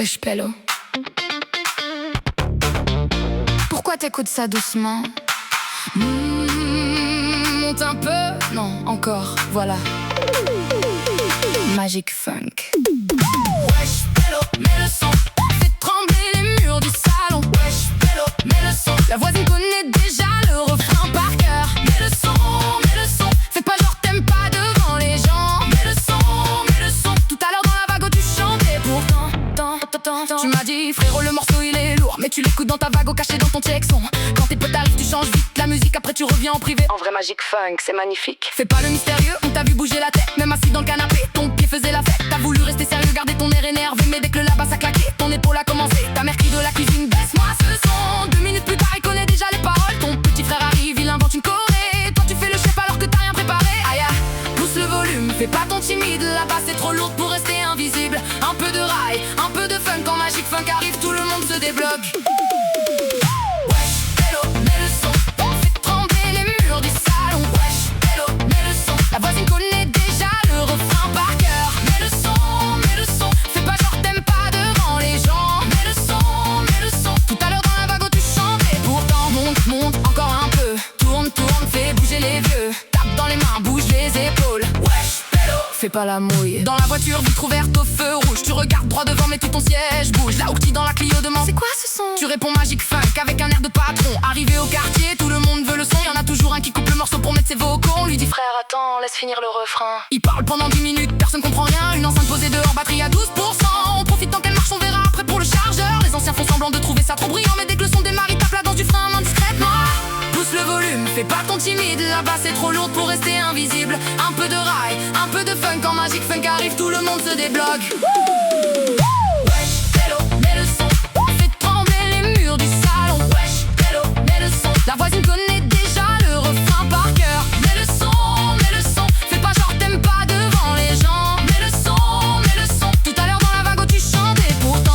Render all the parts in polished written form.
Wesh Pello, pourquoi t'écoutes ça doucement? Monte un peu, non, encore, voilà. Magic Funk. Wesh Pello, mets le son, fais trembler les murs du salon. Wesh Pello, mets le son, la voisine connaît déjà le refrain par cœur. Mets le son, fais pas genre t'aimes pas devant les gens. Mets le son, tout à l'heure dans la vague où tu chantais pourtant. Tu m'as dit frérot le morceau il est lourd, mais tu l'écoutes dans ta vague au caché dans ton texon. Quand tes potes arrivent tu changes vite la musique, après tu reviens en privé. En vrai Magic Funk c'est magnifique. Fais pas le mystérieux, on t'a vu bouger la tête, même assis dans le canapé, ton pied faisait la fête. T'as voulu rester sérieux, garder ton air énervé, mais dès que le là-bas a claqué, ton épaule a commencé. Ta mère crie de la cuisine, baisse-moi ce son. 2 minutes plus tard il connaît déjà les paroles. Ton petit frère arrive, il invente une choré. Toi tu fais le chef alors que t'as rien préparé. Aïe, pousse le volume, fais pas ton timide. Là-bas c'est trop lourd pour rester invisible. Un peu de rail, un peu de fun. Quand Magic Funk arrive, tout le monde se débloque. Wesh Pello, mets le son, fais trembler les murs du salon. Wesh Pello, mets le son, la voisine connaît déjà le refrain par cœur. Mets le son, fais pas genre t'aimes pas devant les gens. Mets le son, tout à l'heure dans la vague où tu chantais pourtant. Monte, encore un peu, tourne, fais bouger les vieux. Tape dans les mains, bouge les épaules. Wesh Pello, fais pas la mouille. Dans la voiture, vitre ouverte au feu rouge, tu regardes droit devant mais tout ton siège bouge. La Hookty dans la Clio demande c'est quoi ce son? Tu réponds Magic Funk avec un air de patron. Arrivé au quartier, tout le monde veut le son. Y'en a toujours un qui coupe le morceau pour mettre ses vocaux. On lui dit frère attends, laisse finir le refrain. Il parle pendant 10 minutes, personne comprend rien. Une enceinte posée dehors, batterie à 12%. On profite tant qu'elle marche, on verra après pour le chargeur. Les anciens font semblant de trouver ça trop brillant, mais dès que le son démarre, il tape la danse du frein indiscrètement. Pousse le volume, fais pas ton timide. Là-bas c'est trop lourd pour rester invisible. Un peu de rail, un peu de fun. Quand Magic Funk arrive, tout le monde se débloque. Wesh Pello, mets le son, fais trembler les murs du salon. Wesh Pello, mets le son, la voisine connaît déjà le refrain par cœur. Mets le son, fais pas genre t'aimes pas devant les gens. Mets le son, tout à l'heure dans la vague où tu chantais pourtant.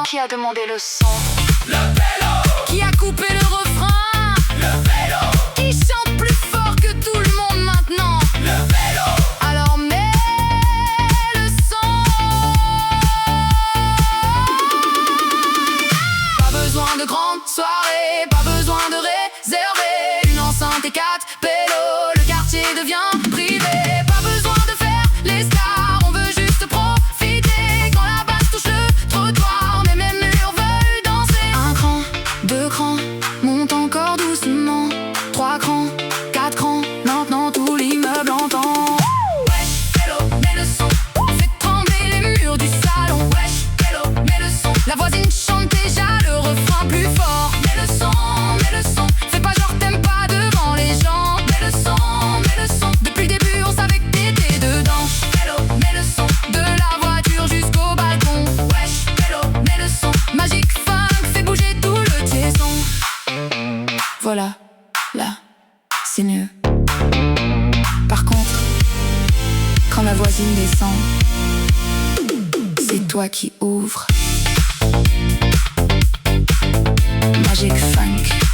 Qui a demandé le son? Le Pello. Qui a coupé le refrain? Le Pello. Qui chante plus fort que tout le monde maintenant? Le Pello. Alors mets le son. Pas besoin de grande soirée, pas besoin de réserver une enceinte et 4 Pello. Le quartier devient privé. Pas besoin de faire les stars, on veut juste profiter. Quand la basse touche le trottoir, même les murs veulent danser. 1 cran, 2 crans, monte encore doucement. 3 crans, 4 crans, maintenant tout l'immeuble entend. Wesh Pello, mets le son, fais trembler les murs du salon. Wesh Pello, mets le son, la voisine chante déjà le refrain plus fort. Mets le son, fais pas genre t'aimes pas devant les gens. Mets le son, depuis le début on savait que t'étais dedans. Pello, mets le son, de la voiture jusqu'au balcon. Wesh Pello, mets le son, Magic Funk fait bouger tout le tieson. Voilà, là, c'est mieux. Par contre, quand la voisine descend, c'est toi qui ouvres. Magic Funk.